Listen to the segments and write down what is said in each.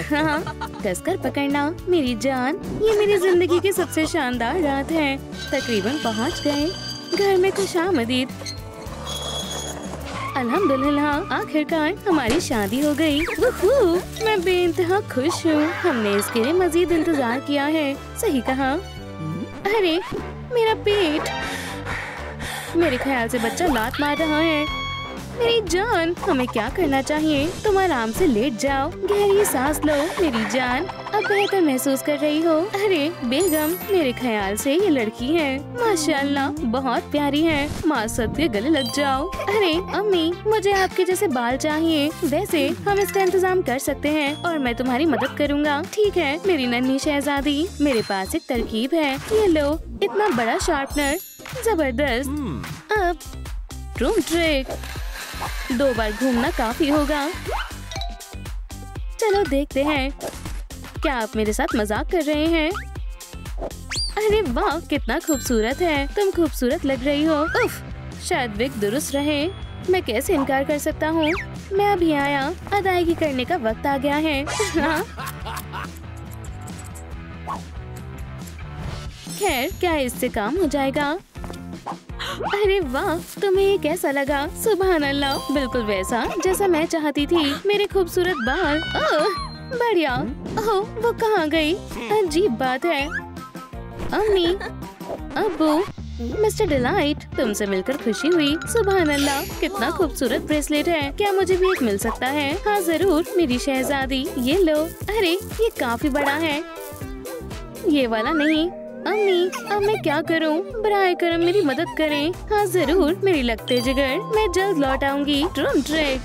हाँ, कसकर पकड़ना मेरी जान। ये मेरी जिंदगी की सबसे शानदार रात है। तकरीबन पहुंच गए घर में। खुशामदीद। अल्हम्दुलिल्लाह, आखिरकार हमारी शादी हो गई। वूहू, मैं बेइंतहा खुश हूँ। हमने इसके लिए मजीद इंतजार किया है। सही कहा। अरे मेरा पेट। मेरे ख्याल से बच्चा लात मार रहा है। मेरी जान, हमें क्या करना चाहिए? तुम आराम से लेट जाओ, गहरी सांस लो। मेरी जान, अब बेहतर महसूस कर रही हो? अरे बेगम, मेरे ख्याल से ये लड़की है। माशाल्लाह, बहुत प्यारी है। माँ सब के गले लग जाओ। अरे अम्मी, मुझे आपके जैसे बाल चाहिए। वैसे हम इसका इंतजाम कर सकते हैं और मैं तुम्हारी मदद करूँगा। ठीक है मेरी नन्ही शहजादी, मेरे पास एक तरकीब है। ये लो, इतना बड़ा शार्पनर। जबरदस्त। अब रूम ट्रिक। 2 बार घूमना काफी होगा। चलो देखते हैं। क्या आप मेरे साथ मजाक कर रहे हैं? अरे वाह, कितना खूबसूरत है। तुम खूबसूरत लग रही हो। उफ, शायद विग दुरुस्त रहे। मैं कैसे इनकार कर सकता हूँ? मैं अभी आया। अदायगी करने का वक्त आ गया है। हाँ। खैर, क्या इससे काम हो जाएगा? अरे वाह, तुम्हें ये कैसा लगा? सुभान अल्लाह, बिल्कुल वैसा जैसा मैं चाहती थी। मेरे खूबसूरत बाल। बढ़िया। ओह, वो कहाँ गई? अजीब बात है। अम्मी, अब्बू, मिस्टर डिलाइट, तुमसे मिलकर खुशी हुई। सुभान अल्लाह, कितना खूबसूरत ब्रेसलेट है। क्या मुझे भी एक मिल सकता है? हाँ जरूर मेरी शहजादी, ये लो। अरे ये काफी बड़ा है। ये वाला नहीं। अम्मी, अब मैं क्या करूं? बराए करम मेरी मदद करें। हाँ जरूर मेरी लगते जिगर, मैं जल्द लौट आऊंगी। Drum track.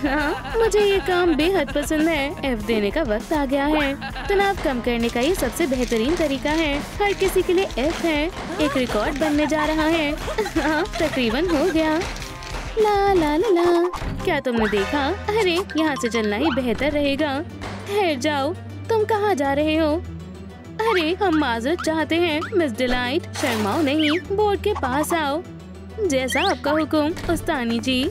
हाँ, मुझे ये काम बेहद पसंद है। एफ देने का वक्त आ गया है। तनाव कम करने का ये सबसे बेहतरीन तरीका है। हर किसी के लिए एफ है। एक रिकॉर्ड बनने जा रहा है। हाँ, तकरीबन हो गया। ला ला ला ला। क्या तुमने देखा? अरे यहाँ से चलना ही बेहतर रहेगा। ठहर जाओ, तुम कहाँ जा रहे हो? अरे हम माजरत चाहते हैं मिस डिलाइट, शर्माओ नहीं, बोर्ड के पास आओ। जैसा आपका हुक्म उस्तानी जी।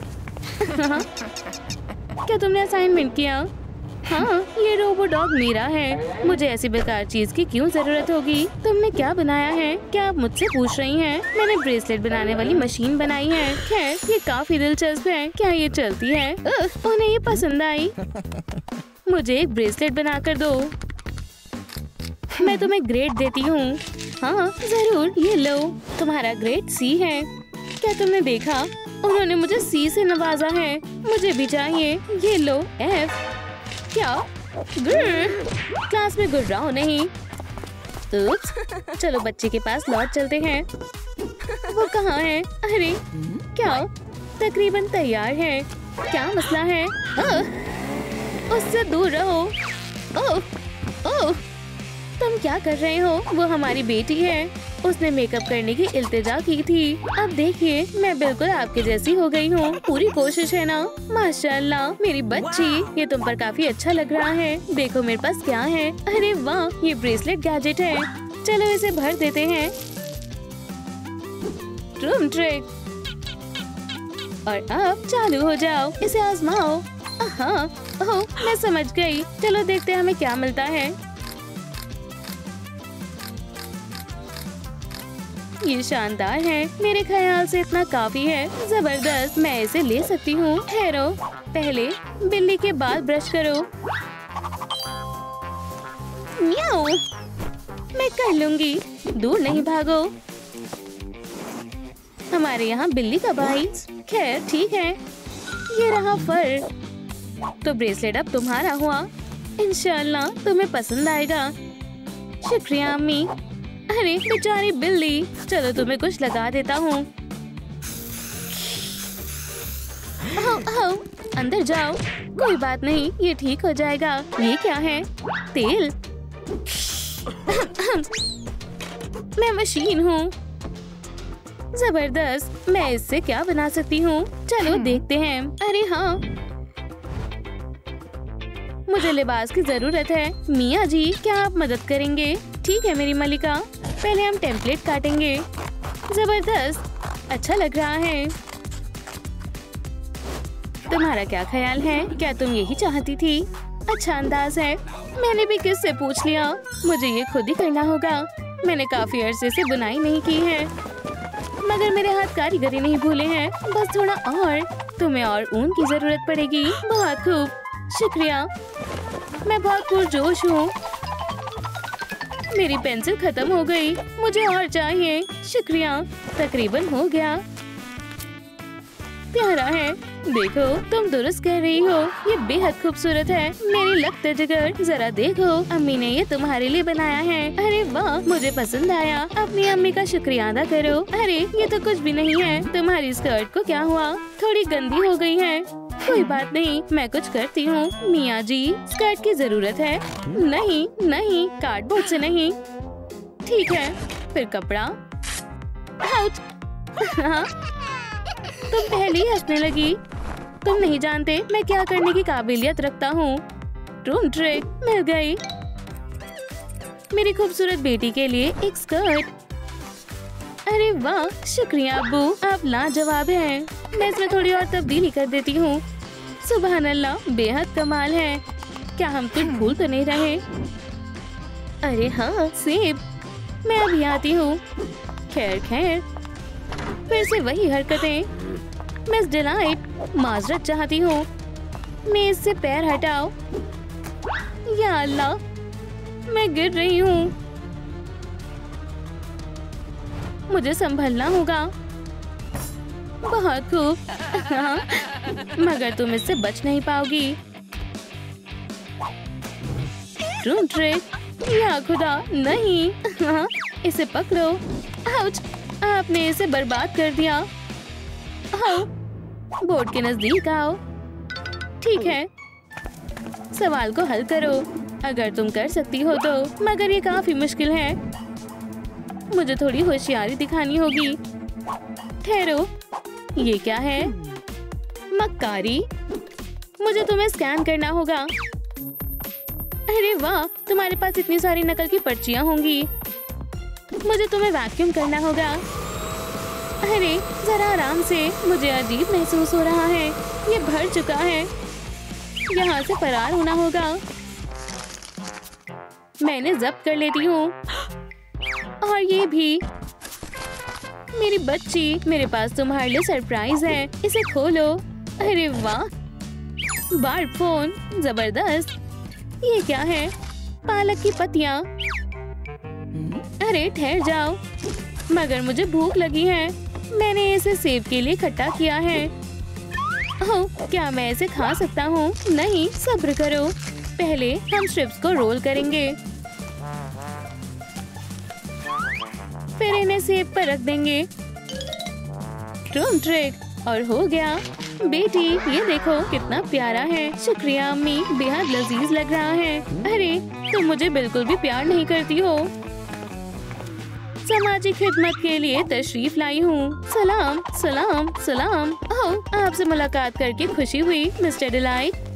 क्या तुमने असाइनमेंट किया? हाँ, ये रोबो डॉग मेरा है। मुझे ऐसी बेकार चीज की क्यों जरूरत होगी? तुमने क्या बनाया है? क्या आप मुझसे पूछ रही हैं? मैंने ब्रेसलेट बनाने वाली मशीन बनाई है। खैर, ये काफी दिलचस्प है। क्या ये चलती है? उन्हें ये पसंद आई। मुझे एक ब्रेसलेट बना कर दो। मैं तुम्हें ग्रेड देती हूँ। हाँ जरूर, ये लो। तुम्हारा ग्रेड सी है। क्या तुमने देखा? उन्होंने मुझे सी से नवाजा है। मुझे भी चाहिए। ये लो एफ। क्या? क्लास में गुर्राओ नहीं। चलो बच्चे के पास लौट चलते हैं। वो कहाँ है? अरे क्या? तकरीबन तैयार है। क्या मसला है? उससे दूर रहो। ओह ओह, तुम क्या कर रहे हो? वो हमारी बेटी है। उसने मेकअप करने की इल्तिजा की थी। अब देखिए, मैं बिल्कुल आपके जैसी हो गई हूँ। पूरी कोशिश है ना? माशाल्लाह मेरी बच्ची, ये तुम पर काफी अच्छा लग रहा है। देखो मेरे पास क्या है। अरे वाह, ये ब्रेसलेट गैजेट है। चलो इसे भर देते हैं। Room trick. और अब चालू हो जाओ, इसे आजमाओ। हाँ, ओह मैं समझ गई। चलो देखते हैं हमें क्या मिलता है। ये शानदार है। मेरे ख्याल से इतना काफी है। जबरदस्त, मैं इसे ले सकती हूँ। ठहरो, पहले बिल्ली के बाल ब्रश करो। म्याऊ, मैं कर लूंगी। दूर नहीं भागो। हमारे यहाँ बिल्ली का भाई। खैर ठीक है। ये रहा फर। तो ब्रेसलेट अब तुम्हारा हुआ। इंशाल्लाह तुम्हें पसंद आएगा। शुक्रिया अम्मी। अरे बेचारी बिल्ली, चलो तुम्हें कुछ लगा देता हूँ। अंदर जाओ। कोई बात नहीं, ये ठीक हो जाएगा। ये क्या है? तेल। मैं मशीन हूँ। जबरदस्त, मैं इससे क्या बना सकती हूँ? चलो देखते हैं। अरे हाँ, मुझे लिबास की जरूरत है। मियाँ जी, क्या आप मदद करेंगे? ठीक है मेरी मलिका। पहले हम टेम्पलेट काटेंगे। जबरदस्त, अच्छा लग रहा है। तुम्हारा क्या ख्याल है? क्या तुम यही चाहती थी? अच्छा अंदाज है। मैंने भी किससे पूछ लिया, मुझे ये खुद ही करना होगा। मैंने काफी अरसे से बुनाई नहीं की है, मगर मेरे हाथ कारीगरी नहीं भूले हैं। बस थोड़ा और। तुम्हें और ऊन की जरूरत पड़ेगी। बहुत खूब, शुक्रिया। मैं बहुत पुरजोश हूँ। मेरी पेंसिल खत्म हो गई, मुझे और चाहिए। शुक्रिया। तकरीबन हो गया। प्यारा है। देखो, तुम दुरुस्त कह रही हो, ये बेहद खूबसूरत है। मेरी लख्त जिगर, जरा देखो, अम्मी ने ये तुम्हारे लिए बनाया है। अरे वाह, मुझे पसंद आया। अपनी अम्मी का शुक्रिया अदा करो। अरे ये तो कुछ भी नहीं है। तुम्हारी स्कर्ट को क्या हुआ? थोड़ी गंदी हो गई है। कोई बात नहीं, मैं कुछ करती हूँ। मियाँ जी, स्कर्ट की जरूरत है। नहीं नहीं, कार्डबोर्ड से नहीं। ठीक है, फिर कपड़ा। आउच। हाँ, तुम पहले ही हंसने लगी। तुम नहीं जानते मैं क्या करने की काबिलियत रखता हूँ। रूम ट्रिक मिल गई। मेरी खूबसूरत बेटी के लिए एक स्कर्ट। अरे वाह, शुक्रिया अब्बू, आप लाजवाब हैं। मैं इसमें थोड़ी और तब्दीली कर देती हूँ। सुभान अल्लाह, बेहद कमाल है। क्या हम कुछ भूल तो नहीं रहे? अरे हाँ, सेब। मैं अभी आती हूँ। खैर खैर, फिर से वही हरकतें। मिस डिलाइट, माजरत चाहती हूँ। मेज से पैर हटाओ। या अल्लाह, मैं गिर रही हूँ। मुझे संभलना होगा। बहुत खूब। हाँ, मगर तुम इससे बच नहीं पाओगी। Room trick. या खुदा, नहीं। हाँ, इसे पकड़ो। आउच, आपने इसे बर्बाद कर दिया। आओ, बोर्ड के नजदीक आओ। ठीक है, सवाल को हल करो, अगर तुम कर सकती हो तो, मगर ये काफी मुश्किल है। मुझे थोड़ी होशियारी दिखानी होगी। ठहरो, ये क्या है? मक्कारी। मुझे तुम्हें स्कैन करना होगा। अरे वाह, तुम्हारे पास इतनी सारी नकल की पर्चियां होंगी। मुझे तुम्हें वैक्यूम करना होगा। अरे जरा आराम से, मुझे अजीब महसूस हो रहा है। ये भर चुका है। यहाँ से फरार होना होगा। मैं इन्हें जब्त कर लेती हूँ। और ये भी। मेरी बच्ची, मेरे पास तुम्हारे लिए सरप्राइज है। इसे खोलो। अरे वाह, बार्ब फोन, जबरदस्त। ये क्या है? पालक की पत्तियाँ। अरे ठहर जाओ, मगर मुझे भूख लगी है। मैंने इसे सेब के लिए इकट्ठा किया है। ओह, क्या मैं इसे खा सकता हूँ? नहीं, सब्र करो। पहले हम स्ट्रिप्स को रोल करेंगे, फिर इन्हें सेब पर रख देंगे। रूम ट्रिक, और हो गया। बेटी, ये देखो कितना प्यारा है। शुक्रिया अम्मी, बेहद लजीज लग रहा है। अरे, तुम मुझे बिल्कुल भी प्यार नहीं करती हो। सामाजिक खिदमत के लिए तशरीफ लाई हूँ। सलाम सलाम सलाम। ओह, आपसे मुलाकात करके खुशी हुई मिस्टर डिलाइट।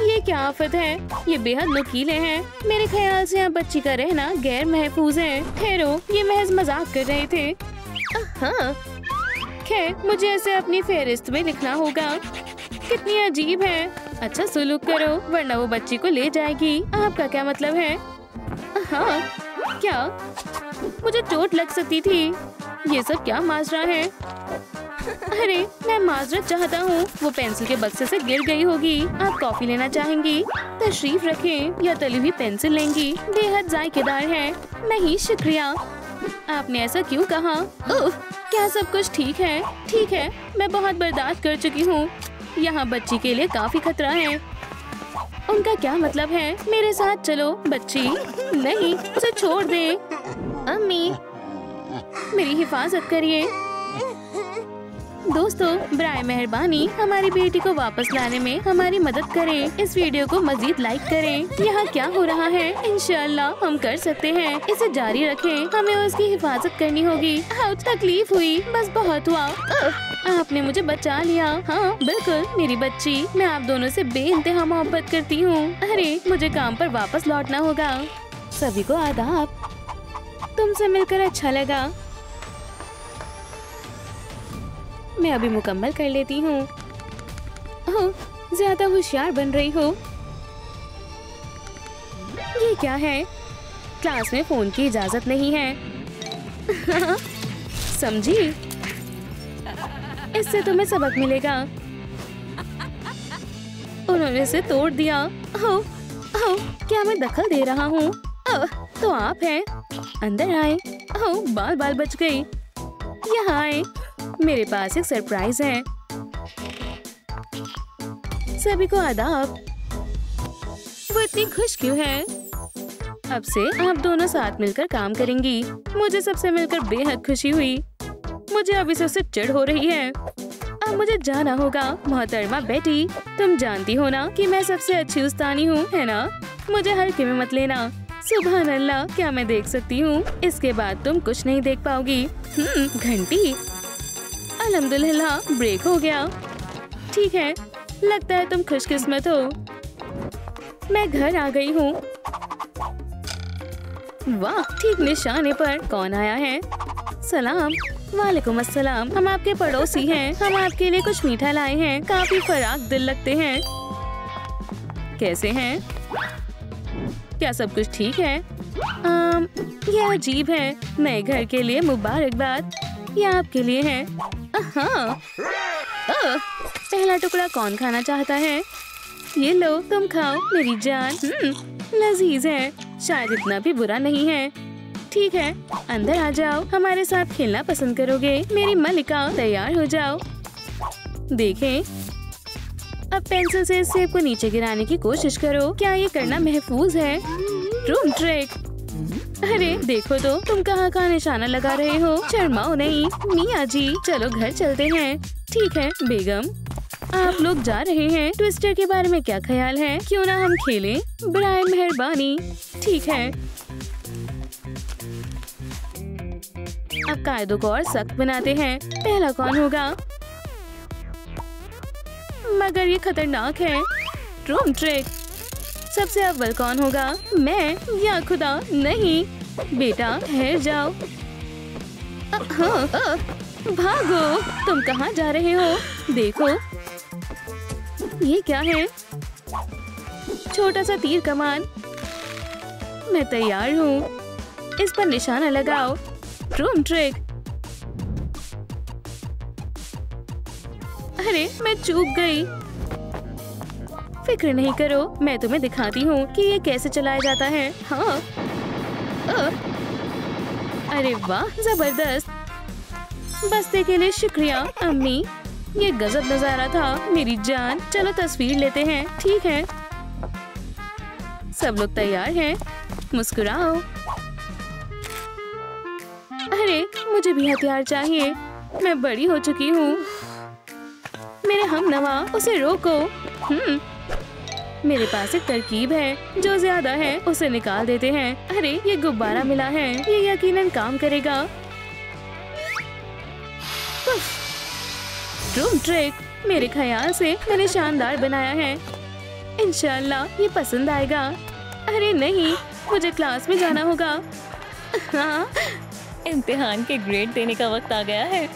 ये क्या आफत है? ये बेहद नुकीले हैं। मेरे ख्याल से यहाँ बच्ची का रहना गैर महफूज है। ठहरो, ये महज मजाक कर रहे थे। हाँ, खैर, मुझे ऐसे अपनी फेहरिस्त में लिखना होगा। कितनी अजीब है। अच्छा सलूक करो, वरना वो बच्ची को ले जाएगी। आपका क्या मतलब है? हाँ, क्या? मुझे चोट लग सकती थी। ये सब क्या माजरा है? अरे, मैं माजरत चाहता हूँ। वो पेंसिल के बक्से से गिर गई होगी। आप कॉफी लेना चाहेंगी? तशरीफ रखें, या तली हुई पेंसिल लेंगी? बेहद जायकेदार है। नहीं शुक्रिया। आपने ऐसा क्यों कहा? ओह, क्या सब कुछ ठीक है? ठीक है, मैं बहुत बर्दाश्त कर चुकी हूँ। यहाँ बच्ची के लिए काफी खतरा है। उनका क्या मतलब है? मेरे साथ चलो बच्ची। नहीं, उसे छोड़ दे। अम्मी, मेरी हिफाजत करिए। दोस्तों, बराए मेहरबानी हमारी बेटी को वापस लाने में हमारी मदद करें। इस वीडियो को मजीद लाइक करें। यहाँ क्या हो रहा है? इंशाअल्लाह हम कर सकते हैं। इसे जारी रखें। हमें उसकी हिफाजत करनी होगी। तकलीफ हुई, बस बहुत हुआ। आपने मुझे बचा लिया। हाँ बिल्कुल, मेरी बच्ची। मैं आप दोनों से बेइंतहा मोहब्बत करती हूँ। अरे, मुझे काम पर वापस लौटना होगा। सभी को आदाब। तुमसे मिलकर अच्छा लगा। मैं अभी मुकम्मल कर लेती हूँ। ओह, ज्यादा होशियार बन रही हो। ये क्या है? क्लास में फोन की इजाजत नहीं है। समझी? इससे तुम्हें सबक मिलेगा। उन्होंने इसे तोड़ दिया। ओह, ओह, क्या मैं दखल दे रहा हूँ? तो आप हैं? अंदर आए। ओह, बाल बाल बच गई। यहाँ आए, मेरे पास एक सरप्राइज है। सभी को आदाब। वो इतनी खुश क्यों है? अब से आप दोनों साथ मिलकर काम करेंगी। मुझे सबसे मिलकर बेहद खुशी हुई। मुझे अभी से उससे चिढ़ हो रही है। अब मुझे जाना होगा। मोहतरमा बेटी, तुम जानती हो ना कि मैं सबसे अच्छी उस्तानी हूँ, है ना? मुझे हल्के में मत लेना। सुभान अल्लाह, क्या मैं देख सकती हूँ? इसके बाद तुम कुछ नहीं देख पाओगी। घंटी। अल्हम्दुलिल्लाह, ब्रेक हो गया। ठीक है, लगता है तुम खुशकिस्मत हो। मैं घर आ गई हूँ। वाह, ठीक निशाने पर। कौन आया है? सलाम। वालेकुम अस्सलाम। हम आपके पड़ोसी हैं। हम आपके लिए कुछ मीठा लाए हैं। काफी फराक दिल लगते हैं। कैसे हैं? क्या सब कुछ ठीक है? यह अजीब है। नए घर के लिए मुबारकबाद। यह आपके लिए है। हाँ। पहला टुकड़ा कौन खाना चाहता है? ये लो, तुम खाओ मेरी जान। लजीज है। शायद इतना भी बुरा नहीं है। ठीक है, अंदर आ जाओ। हमारे साथ खेलना पसंद करोगे? मेरी मलिका, तैयार हो जाओ। देखें, अब पेंसिल से इस सेब को नीचे गिराने की कोशिश करो। क्या ये करना महफूज है? Room trick. अरे देखो तो, तुम कहाँ निशाना लगा रहे हो? शर्माओ नहीं। मियाँ जी, चलो घर चलते हैं। ठीक है बेगम, आप लोग जा रहे हैं। ट्विस्टर के बारे में क्या ख्याल है? क्यों ना हम खेलें? बराए मेहरबानी। ठीक है। अब कायदों को और सख्त बनाते हैं। पहला कौन होगा? मगर ये खतरनाक है। Room trick. सबसे अव्वल कौन होगा? मैं या खुदा? नहीं बेटा, ठहर जाओ। भागो। तुम कहाँ जा रहे हो? देखो, ये क्या है? छोटा सा तीर कमान। मैं तैयार हूँ। इस पर निशाना लगाओ। Room trick. अरे मैं चूक गई। फिक्र नहीं करो, मैं तुम्हें दिखाती हूँ कि ये कैसे चलाया जाता है। हाँ। अरे वाह, जबरदस्त। बस्ते के लिए शुक्रिया अम्मी। ये गजब नजारा था मेरी जान। चलो तस्वीर लेते हैं। ठीक है, सब लोग तैयार हैं? मुस्कुराओ। अरे मुझे भी हथियार चाहिए। मैं बड़ी हो चुकी हूँ। मेरे हमनवा, उसे रोको। मेरे पास एक तरकीब है। जो ज्यादा है उसे निकाल देते हैं। अरे ये गुब्बारा मिला है। ये यकीनन काम करेगा। Room trick. मेरे ख्याल से मैंने शानदार बनाया है। इंशाल्लाह ये पसंद आएगा। अरे नहीं, मुझे क्लास में जाना होगा। हाँ, इम्तिहान के ग्रेड देने का वक्त आ गया है।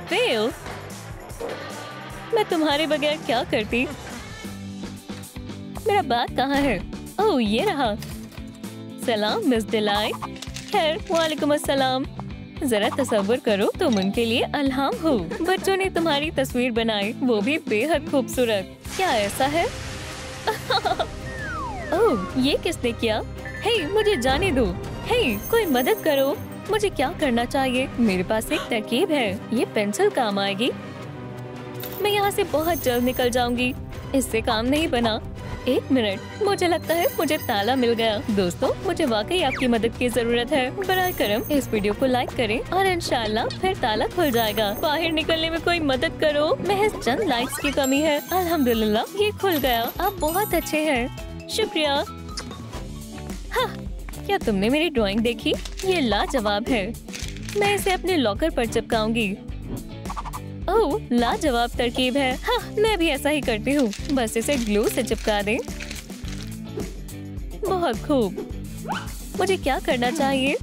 फेल। मैं तुम्हारे बगैर क्या करती? मेरा बैग कहाँ है? ओह, ये रहा। सलाम मिस डिलाइट। खैर, वालेकुम अस्सलाम। जरा तसव्वुर करो, तुम उनके लिए अल्हाम हो। बच्चों ने तुम्हारी तस्वीर बनाई, वो भी बेहद खूबसूरत। क्या ऐसा है? ओह, ये किसने किया? हे, मुझे जाने दो। हे, कोई मदद करो। मुझे क्या करना चाहिए? मेरे पास एक तरकीब है। ये पेंसिल काम आएगी। मैं यहाँ से बहुत जल्द निकल जाऊंगी। इससे काम नहीं बना। एक मिनट, मुझे लगता है मुझे ताला मिल गया। दोस्तों, मुझे वाकई आपकी मदद की जरूरत है। बराए करम इस वीडियो को लाइक करें और इंशाल्लाह फिर ताला खुल जाएगा। बाहर निकलने में कोई मदद करो। महज चंद लाइक्स की कमी है। अल्हम्दुलिल्लाह, ये खुल गया। आप बहुत अच्छे हैं। शुक्रिया। हाँ, क्या तुमने मेरी ड्राइंग देखी? ये लाजवाब है। मैं इसे अपने लॉकर पर चिपकाऊंगी। ओह, लाजवाब तरकीब है। हाँ, मैं भी ऐसा ही करती हूँ। बस इसे ग्लू से चिपका दें। बहुत खूब। मुझे क्या करना चाहिए?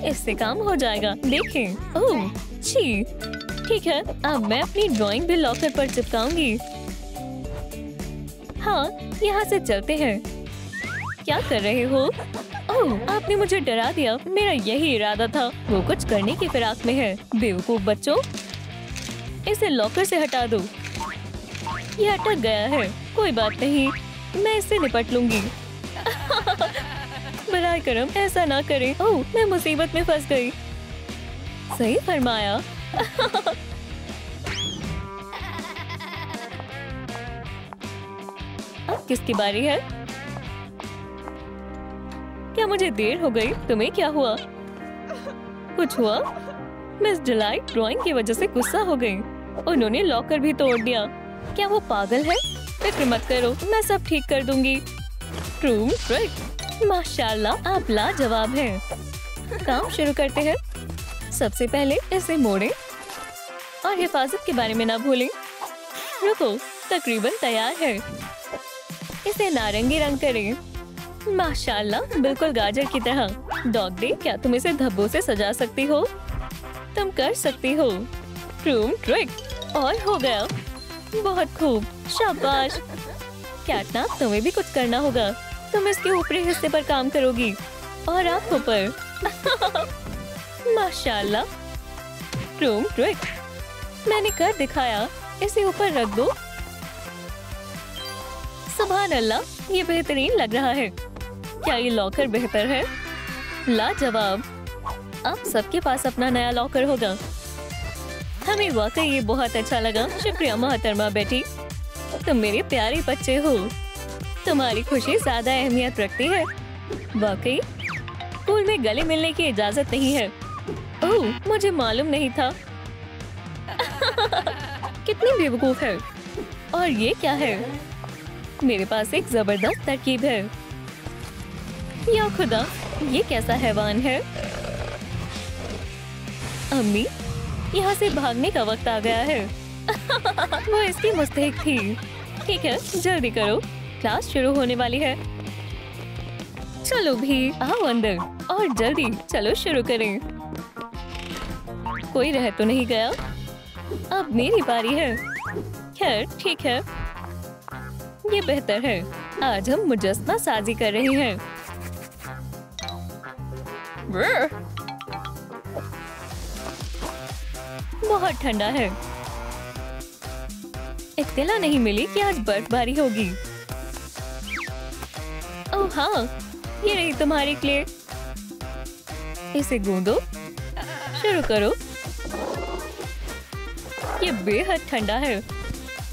इससे काम हो जाएगा। देखें। ओह, छी। ठीक है, अब मैं अपनी ड्राइंग भी लॉकर पर चिपकाऊंगी। हाँ, यहाँ से चलते हैं। क्या कर रहे हो? ओह, आपने मुझे डरा दिया। मेरा यही इरादा था। वो कुछ करने की फिराक में है। बेवकूफ बच्चों, इसे लॉकर से हटा दो। ये अटक गया है। कोई बात नहीं, मैं इससे निपट लूंगी। बराए करम, ऐसा ना करें। ओह, मैं मुसीबत में फंस गई। सही फरमाया। अब किसकी बारी है? क्या मुझे देर हो गई? तुम्हें क्या हुआ? कुछ हुआ? मिस डिलाइट ड्राइंग की वजह से गुस्सा हो गई। उन्होंने लॉकर भी तोड़ दिया। क्या वो पागल है? फिक्र मत करो, मैं सब ठीक कर दूंगी। ट्रूम ट्रिक। माशाल्लाह, आप लाजवाब हैं। काम शुरू करते हैं। सबसे पहले इसे मोड़ें और हिफाजत के बारे में ना भूलें। रुको, तकरीबन तैयार है। इसे नारंगी रंग करें। माशाल्लाह, बिल्कुल गाजर की तरह। डॉग डे, क्या तुम इसे धब्बों से सजा सकती हो? तुम कर सकती हो। ट्रूम ट्रिक। और हो गया। बहुत खूब, शाबाश। कैटनैप, तुम्हें भी कुछ करना होगा। तुम इसके ऊपरी हिस्से पर काम करोगी और आंखों पर। माशाल्लाह। ट्रूम ट्रिक। मैंने कर दिखाया। इसे ऊपर रख दो। सुभान अल्लाह, ये बेहतरीन लग रहा है। क्या ये लॉकर बेहतर है? लाजवाब। अब सबके पास अपना नया लॉकर होगा। हमें वाकई ये बहुत अच्छा लगा। शुक्रिया मोहतरमा बेटी, तुम मेरे प्यारे बच्चे हो। तुम्हारी खुशी ज्यादा अहमियत रखती है। वाकई स्कूल में गले मिलने की इजाजत नहीं है। ओह, मुझे मालूम नहीं था। कितनी बेवकूफ है। और ये क्या है? मेरे पास एक जबरदस्त तरकीब है। या खुदा, ये कैसा हैवान है? अम्मी, यहाँ से भागने का वक्त आ गया है। वो इसकी मुस्तहिक थी। ठीक है, जल्दी करो, क्लास शुरू होने वाली है। चलो भी, आओ अंदर और जल्दी चलो शुरू करें। कोई रह तो नहीं गया? अब मेरी बारी है। खैर ठीक है, ये बेहतर है। आज हम मुजस्समा साजी कर रहे हैं। बहुत ठंडा है। इत्तला नहीं मिली कि आज बर्फबारी होगी। ओह हाँ, ये रही तुम्हारी क्ले। इसे गूंदो। शुरू करो। ये बेहद ठंडा है।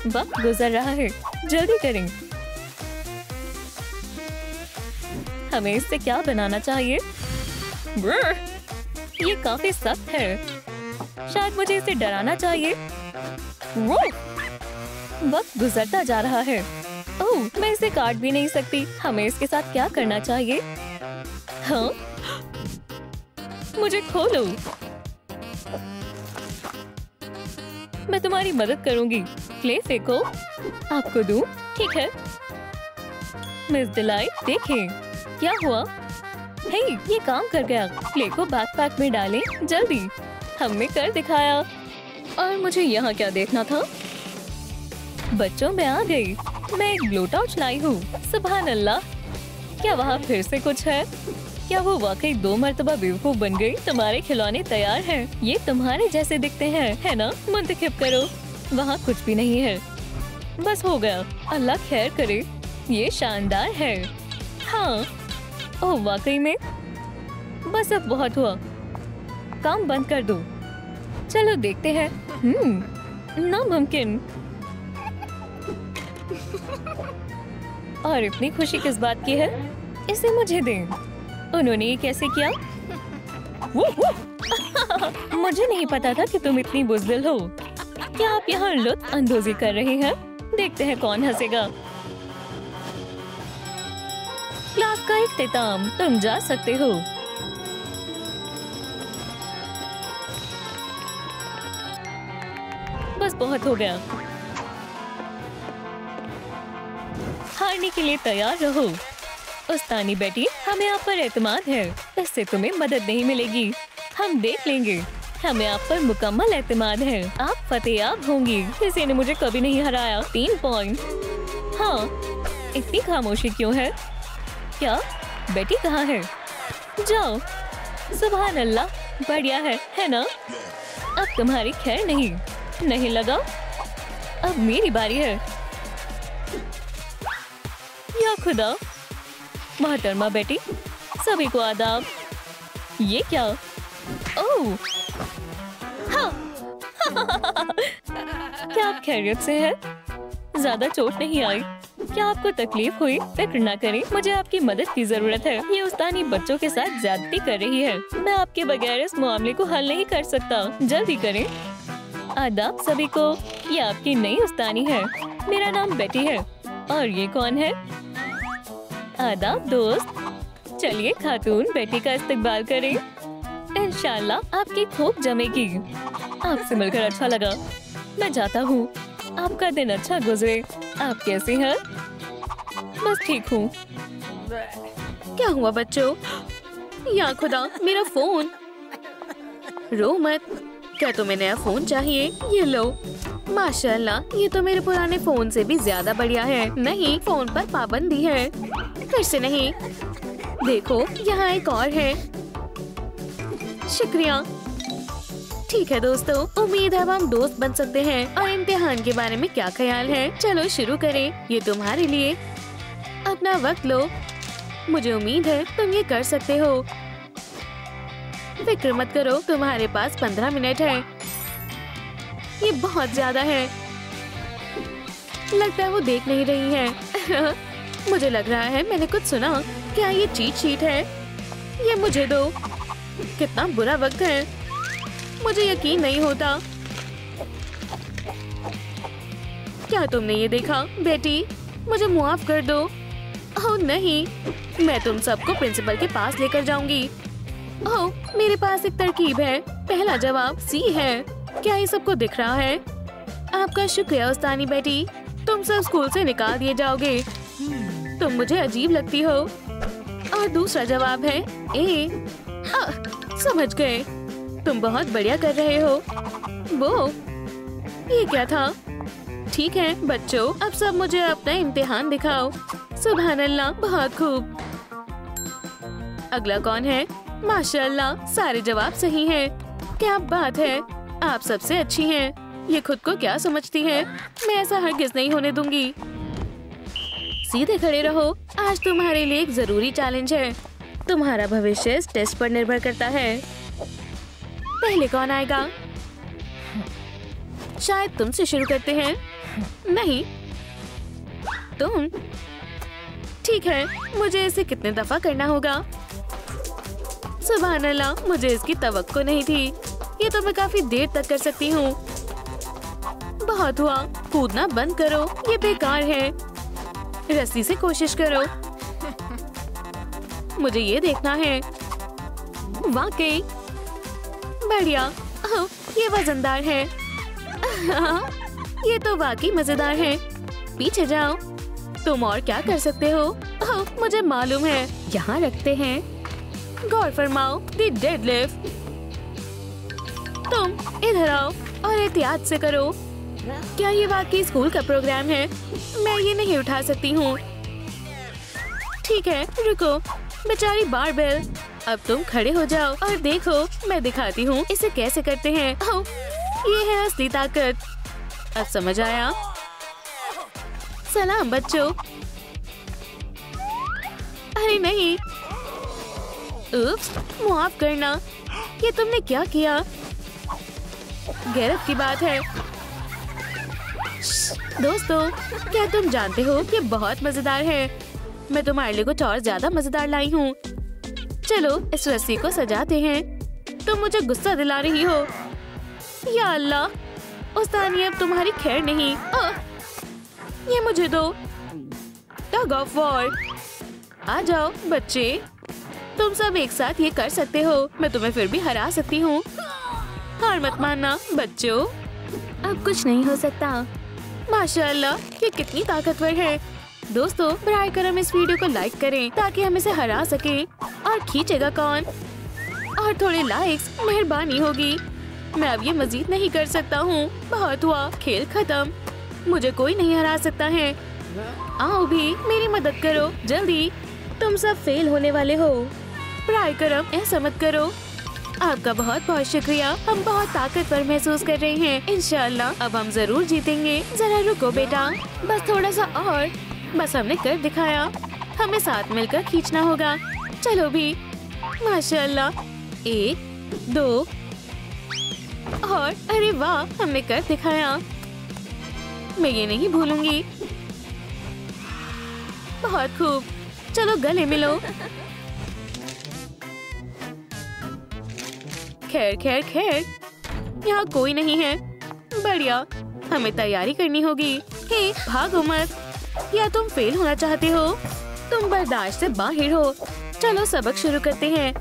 वक्त गुजर रहा है, जल्दी करें। हमें इससे क्या बनाना चाहिए? ये काफी सख्त है। शायद मुझे इसे डराना चाहिए। वक्त गुजरता जा रहा है। ओह, मैं इसे काट भी नहीं सकती। हमें इसके साथ क्या करना चाहिए? हाँ, मुझे खोलो। मैं तुम्हारी मदद करूंगी। क्ले फेंको। आपको दूं? ठीक है। मिस डिलाइट, देखें क्या हुआ। हे, ये काम कर गया। क्ले को बैकपैक में डालें, जल्दी। हमने कर दिखाया। और मुझे यहाँ क्या देखना था? बच्चों, मैं आ गई। मैं एक ग्लो टॉर्च लाई हूँ। सुभान अल्लाह, क्या वहाँ फिर से कुछ है? क्या वो वाकई 2 मरतबा बेवकूफ बन गई? तुम्हारे खिलौने तैयार हैं। ये तुम्हारे जैसे दिखते हैं, है ना? मुंतखब करो। वहाँ कुछ भी नहीं है। बस हो गया। अल्लाह खैर करे। ये शानदार है। हाँ, ओह वाकई में। बस अब बहुत हुआ। काम बंद कर दो। चलो देखते हैं। नामुमकिन। और इतनी खुशी किस बात की है? इसे मुझे दें। उन्होंने ये कैसे किया? मुझे नहीं पता था कि तुम इतनी बुज़दिल हो। क्या आप यहाँ लुत्फ़ अंदोज़ी कर रहे हैं? देखते हैं कौन हंसेगा। क्लास का इख्तिताम, तुम जा सकते हो। बस बहुत हो गया। हारने के लिए तैयार रहो। उस्तानी बेटी, हमें आप पर एतमाद है। इससे तुम्हें मदद नहीं मिलेगी। हम देख लेंगे। हमें आप पर मुकम्मल एतमाद है। आप फतेयाब होंगी। किसी ने मुझे कभी नहीं हराया। 3 पॉइंट। हाँ, इतनी खामोशी क्यों है? क्या बेटी कहाँ है? जाओ। सुभान अल्लाह, बढ़िया है ना? अब तुम्हारी खैर नहीं लगा? अब मेरी बारी है। या खुदा, मोहतरमा बेटी, सभी को आदाब। ये क्या? ओह, हाँ। क्या आप खैरियत से हैं? ज्यादा चोट नहीं आई? क्या आपको तकलीफ हुई? फिक्र ना करें, मुझे आपकी मदद की जरूरत है। ये उस्तानी बच्चों के साथ ज्यादती कर रही है। मैं आपके बगैर इस मामले को हल नहीं कर सकता। जल्दी करें। आदाब सभी को। ये आपकी नई उस्तानी है। मेरा नाम बेटी है। और ये कौन है? आदाब दोस्त। चलिए खातून बेटी का इस्तकबाल करें। इंशाल्लाह आपकी खूब जमेगी। आपसे मिलकर अच्छा लगा। मैं जाता हूँ। आपका दिन अच्छा गुजरे। आप कैसी हैं? बस ठीक हूँ। क्या हुआ बच्चों? या खुदा, मेरा फोन। रो मत। क्या तुम्हें नया फोन चाहिए? ये लो। माशाल्लाह, ये तो मेरे पुराने फोन से भी ज्यादा बढ़िया है। नहीं, फोन पर पाबंदी है। फिर से नहीं। देखो, यहाँ एक और है। शुक्रिया। ठीक है दोस्तों, उम्मीद है अब हम दोस्त बन सकते हैं। और इम्तिहान के बारे में क्या ख्याल है? चलो शुरू करें। ये तुम्हारे लिए। अपना वक्त लो। मुझे उम्मीद है तुम ये कर सकते हो। फिक्र मत करो, तुम्हारे पास 15 मिनट है। ये बहुत ज्यादा है। लगता है वो देख नहीं रही है। मुझे लग रहा है मैंने कुछ सुना। क्या ये चीट शीट है? ये मुझे दो। कितना बुरा वक्त है। मुझे यकीन नहीं होता। क्या तुमने ये देखा? बेटी, मुझे मुआफ कर दो। ओह नहीं, मैं तुम सबको प्रिंसिपल के पास लेकर जाऊंगी। ओह, मेरे पास एक तरकीब है। पहला जवाब सी है। क्या ये सबको दिख रहा है? आपका शुक्रिया उस्तानी बेटी। तुम सब स्कूल से निकाल दिए जाओगे। तुम मुझे अजीब लगती हो। और दूसरा जवाब है ए। समझ गए। तुम बहुत बढ़िया कर रहे हो। वो ये क्या था? ठीक है बच्चों, अब सब मुझे अपना इम्तिहान दिखाओ। सुभान अल्लाह, बहुत खूब। अगला कौन है? माशाअल्लाह, सारे जवाब सही हैं। क्या बात है, आप सबसे अच्छी हैं। ये खुद को क्या समझती है? मैं ऐसा हरगिज नहीं होने दूंगी। सीधे खड़े रहो। आज तुम्हारे लिए एक जरूरी चैलेंज है। तुम्हारा भविष्य इस टेस्ट पर निर्भर करता है। पहले कौन आएगा? शायद तुमसे शुरू करते हैं। नहीं, तुम। ठीक है, मुझे इसे कितने दफा करना होगा? सुभान अल्लाह, मुझे इसकी तवक्को नहीं थी। ये तो मैं काफी देर तक कर सकती हूँ। बहुत हुआ, कूदना बंद करो, ये बेकार है। रस्सी से कोशिश करो। मुझे ये देखना है। वाकई बढ़िया। ओह, ये वजनदार है। ये तो वाकई मजेदार है। पीछे जाओ। तुम और क्या कर सकते हो? ओह, मुझे मालूम है। यहाँ रखते हैं। गौर फरमाओ, दी डेडलिफ्ट। तुम इधर आओ और एहतियात से करो। क्या ये वाकई स्कूल का प्रोग्राम है? मैं ये नहीं उठा सकती हूँ। ठीक है, रुको। बेचारी बारबेल। अब तुम खड़े हो जाओ और देखो, मैं दिखाती हूँ इसे कैसे करते हैं। ओह, ये है असली ताकत। अब समझ आया? सलाम बच्चों। अरे नहीं, उप्स, माफ करना। ये तुमने क्या किया? गैरत की बात है। दोस्तों, क्या तुम जानते हो ये बहुत मजेदार है। मैं तुम्हारे लिए कुछ और ज्यादा मजेदार लाई हूँ। चलो इस रस्सी को सजाते हैं। तुम मुझे गुस्सा दिला रही हो। या अल्लाह, उस्तानी अब तुम्हारी खैर नहीं। ये मुझे दो। Tug of war. आ जाओ बच्चे, तुम सब एक साथ ये कर सकते हो। मैं तुम्हें फिर भी हरा सकती हूँ। हार मत मानना बच्चों। अब कुछ नहीं हो सकता। माशाअल्लाह, ये कितनी ताकतवर है। दोस्तों, बराए करम इस वीडियो को लाइक करें ताकि हम इसे हरा सकें। और खींचेगा कौन? और थोड़े लाइक्स, मेहरबानी होगी। मैं अब ये मजीद नहीं कर सकता हूँ। बहुत हुआ, खेल खत्म। मुझे कोई नहीं हरा सकता है। आओ भी, मेरी मदद करो जल्दी। तुम सब फेल होने वाले हो। ट्राई करो, ऐसा मत करो। आपका बहुत बहुत शुक्रिया। हम बहुत ताकतवर महसूस कर रहे हैं। इंशाल्लाह अब हम जरूर जीतेंगे। जरा रुको बेटा, बस थोड़ा सा और। बस हमने कर दिखाया। हमें साथ मिलकर खींचना होगा। चलो भी। माशाल्लाह। 1 2 और अरे वाह, हमने कर दिखाया। मैं ये नहीं भूलूंगी। बहुत खूब। चलो गले मिलो। खैर खैर खैर, यहाँ कोई नहीं है। बढ़िया, हमें तैयारी करनी होगी। हे, भागो मत। या तुम फेल होना चाहते हो? तुम बर्दाश्त से बाहर हो। चलो सबक शुरू करते हैं।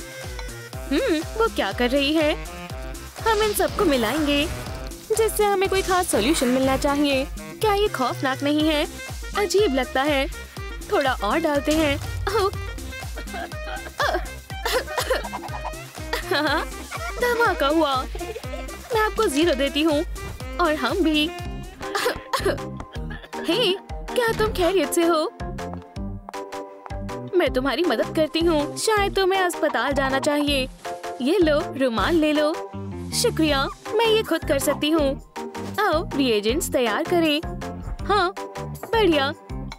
वो क्या कर रही है? हम इन सबको मिलाएंगे जिससे हमें कोई खास सॉल्यूशन मिलना चाहिए। क्या ये खौफनाक नहीं है? अजीब लगता है। थोड़ा और डालते हैं। धमाका हुआ। मैं आपको 0 देती हूँ। और हम भी। हे, क्या तुम खैरियत से हो? मैं तुम्हारी मदद करती हूँ। शायद तुम्हें अस्पताल जाना चाहिए। ये लो, रुमाल ले लो। शुक्रिया, मैं ये खुद कर सकती हूँ। आओ, रिएजेंट्स तैयार करें। हाँ, बढ़िया।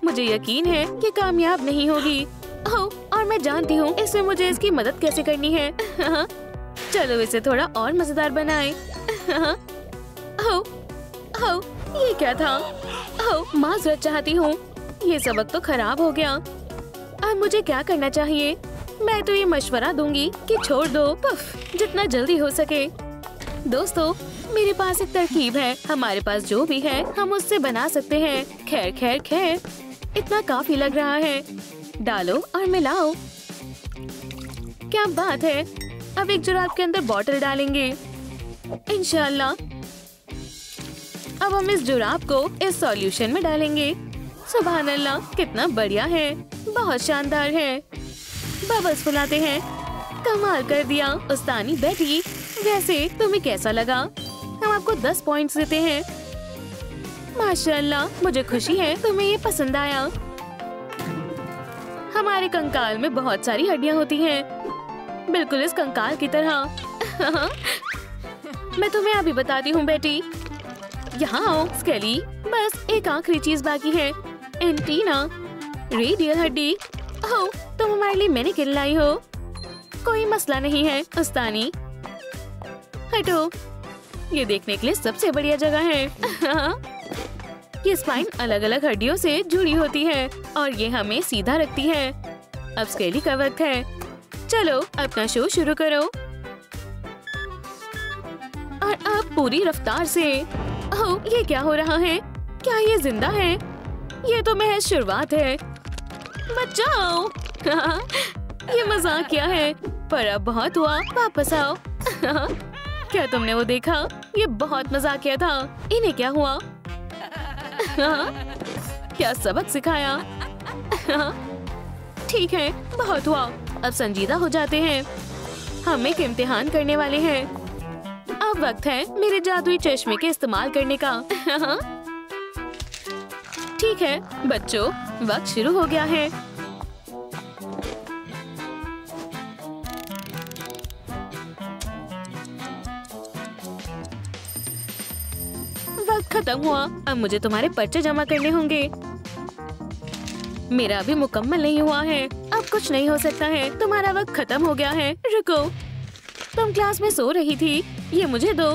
मुझे यकीन है कि कामयाब नहीं होगी। ओह, और मैं जानती हूँ इसमें मुझे इसकी मदद कैसे करनी है। चलो इसे थोड़ा और मजेदार बनाएं। ओह, ओह, ये क्या था? ओह, माजरत चाहती हूँ। ये सबक तो खराब हो गया। अब मुझे क्या करना चाहिए? मैं तो ये मशवरा दूंगी कि छोड़ दो। पुफ, जितना जल्दी हो सके। दोस्तों, मेरे पास एक तरकीब है। हमारे पास जो भी है हम उससे बना सकते हैं। खैर खैर खैर, इतना काफी लग रहा है। डालो और मिलाओ। क्या बात है। अब एक जुराब के अंदर बॉटल डालेंगे। इंशाल्लाह। अब हम इस जुराब को इस सॉल्यूशन में डालेंगे। सुभान अल्लाह, कितना बढ़िया है। बहुत शानदार है। बबल्स फुलाते हैं। कमाल कर दिया। उस्तानी बेटी, वैसे तुम्हें कैसा लगा? हम आपको 10 पॉइंट्स देते हैं। माशाल्लाह, मुझे खुशी है तुम्हें ये पसंद आया। हमारे कंकाल में बहुत सारी हड्डियां होती हैं, बिल्कुल इस कंकाल की तरह। मैं तुम्हें अभी बताती हूँ बेटी। यहाँ आओ स्केली। बस एक आखिरी चीज बाकी है। एंटीना, रेडियल हड्डी। ओह, तुम हमारे लिए मैनिक्विन लाई हो। कोई मसला नहीं है उस्तानी। हटो, ये देखने के लिए सबसे बढ़िया जगह है। ये स्पाइन अलग अलग हड्डियों से जुड़ी होती है और ये हमें सीधा रखती है। अब स्केली का वक्त है। चलो अपना शो शुरू करो। और अब पूरी रफ्तार से। ओह, ये क्या हो रहा है? क्या ये जिंदा है? ये तो महज शुरुआत है। बचाओ। ये मजाक क्या है? पर अब बहुत हुआ। वापस आओ। क्या तुमने वो देखा? ये बहुत मजाकिया था। इन्हें क्या हुआ? क्या सबक सिखाया? ठीक है, बहुत हुआ। अब संजीदा हो जाते हैं। हम एक इम्तिहान करने वाले हैं। अब वक्त है मेरे जादुई चश्मे के इस्तेमाल करने का। ठीक है बच्चों, वक्त शुरू हो गया है। वक्त खत्म हुआ। अब मुझे तुम्हारे पर्चे जमा करने होंगे। मेरा अभी मुकम्मल नहीं हुआ है। अब कुछ नहीं हो सकता है। तुम्हारा वक्त खत्म हो गया है। रुको, तुम क्लास में सो रही थी। ये मुझे दो।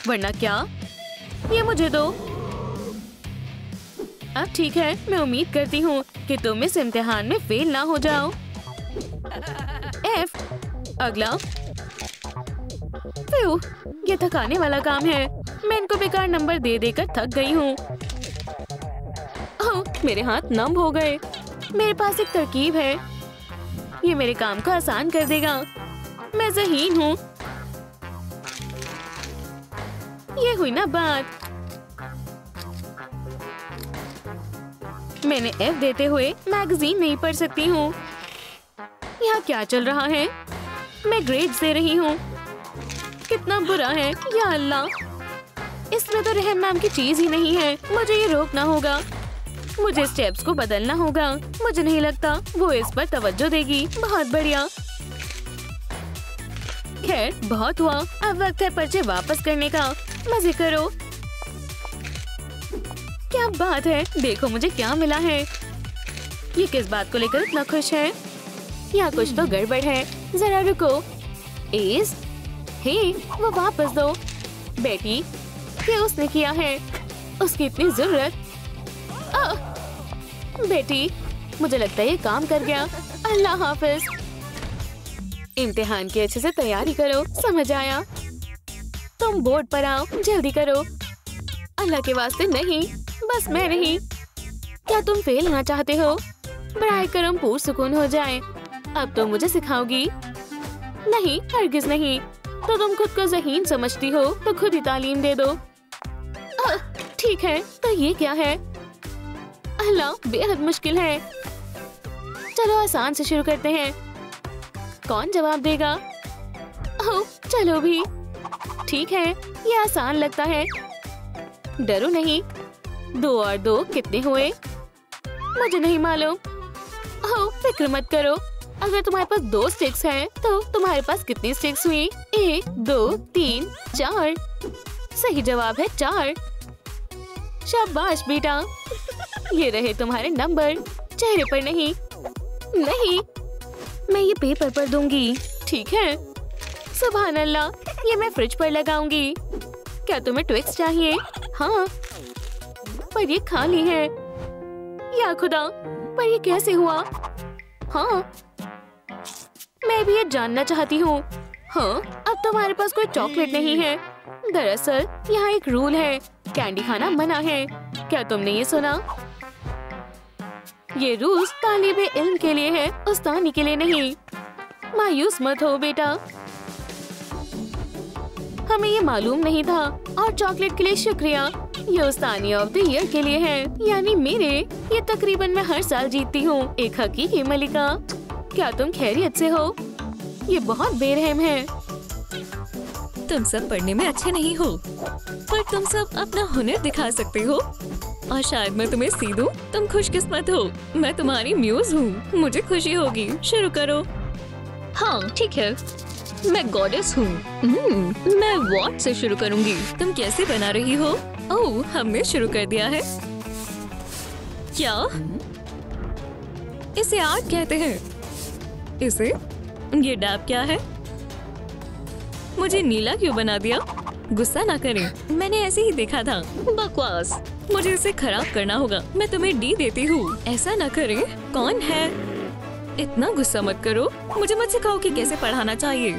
वरना क्या? ये मुझे दो। अब ठीक है, मैं उम्मीद करती हूँ कि तुम इस इम्तिहान में फेल ना हो जाओ। F, अगला। ये थकाने वाला काम है। मैं इनको बेकार नंबर दे देकर थक गई हूँ। मेरे हाथ नम हो गए। मेरे पास एक तरकीब है। ये मेरे काम को आसान कर देगा। मैं ज़हीन हूँ। ये हुई ना बात। मैंने F देते हुए मैगजीन नहीं पढ़ सकती हूँ। यहाँ क्या चल रहा है? मैं ग्रेड्स दे रही हूँ। कितना बुरा है, या अल्लाह। इसमें तो रहम नाम की चीज ही नहीं है। मुझे ये रोकना होगा। मुझे स्टेप्स को बदलना होगा। मुझे नहीं लगता वो इस पर तवज्जो देगी। बहुत बढ़िया। खैर बहुत हुआ, अब वक्त है पर्चे वापस करने का। मजे करो। क्या बात है, देखो मुझे क्या मिला है। ये किस बात को लेकर इतना खुश है? यहाँ कुछ तो गड़बड़ है। जरा रुको। एस, हे, वो वापस दो। बेटी, ये उसने किया है। उसकी इतनी जरूरत। बेटी, मुझे लगता है ये काम कर गया। अल्लाह हाफिज। इम्तिहान की अच्छे से तैयारी करो, समझ आया? तुम बोर्ड पर आओ, जल्दी करो। अल्लाह के वास्ते नहीं, बस मैं नहीं। क्या तुम फेल होना चाहते हो? बराए करम पुरसुकून हो जाए। अब तो मुझे सिखाओगी? नहीं, हरगिज नहीं। तो तुम खुद को ज़हीन समझती हो तो खुद ही तालीम दे दो। ठीक है, तो ये क्या है? अल्लाह, बेहद मुश्किल है। चलो आसान से शुरू करते हैं। कौन जवाब देगा? ओह, चलो भी। ठीक है, ये आसान लगता है। डरो नहीं। 2 और 2 कितने हुए? मुझे नहीं मालूम। ओह, फिक्र मत करो। अगर तुम्हारे पास 2 स्टिक्स हैं, तो तुम्हारे पास कितनी स्टिक्स हुई? 1, 2, 3, 4। सही जवाब है 4। शाबाश बेटा। ये रहे तुम्हारे नंबर। चेहरे पर नहीं। नहीं, मैं ये पेपर पर दूंगी। ठीक है। सुभान अल्लाह, ये मैं फ्रिज पर लगाऊंगी। क्या तुम्हें ट्विक्स चाहिए? हाँ, पर ये खाली है। या खुदा, पर ये कैसे हुआ? हाँ, मैं भी ये जानना चाहती हूँ। हाँ, अब तुम्हारे पास कोई चॉकलेट नहीं है। दरअसल यहाँ एक रूल है, कैंडी खाना मना है। क्या तुमने ये सुना? ये रूल्स तालिबे इल्म के लिए है, उस्तानी के लिए नहीं। मायूस मत हो बेटा, हमें ये मालूम नहीं था। और चॉकलेट के लिए शुक्रिया। ये उस्तानी ऑफ द ईयर के लिए है, यानी मेरे। ये तकरीबन मैं हर साल जीतती हूँ, एक हकीकी मलिका। क्या तुम खैरियत से हो? ये बहुत बेरहम है। तुम सब पढ़ने में अच्छे नहीं हो, पर तुम सब अपना हुनर दिखा सकते हो। और शायद मैं तुम्हें सी दूं। तुम खुशकिस्मत हो, मैं तुम्हारी म्यूज हूँ। मुझे खुशी होगी। शुरू करो। हाँ ठीक है, मैं गॉडेस हूँ। मैं व्हाट से शुरू करूँगी। तुम कैसे बना रही हो? ओह, हमने शुरू कर दिया है। क्या इसे आर्ट कहते हैं? इसे ये डैब क्या है? मुझे नीला क्यों बना दिया? गुस्सा ना करें, मैंने ऐसे ही देखा था। बकवास, मुझे इसे खराब करना होगा। मैं तुम्हें डी देती हूँ। ऐसा ना करें। कौन है? इतना गुस्सा मत करो। मुझे मत सिखाओ कि कैसे पढ़ाना चाहिए।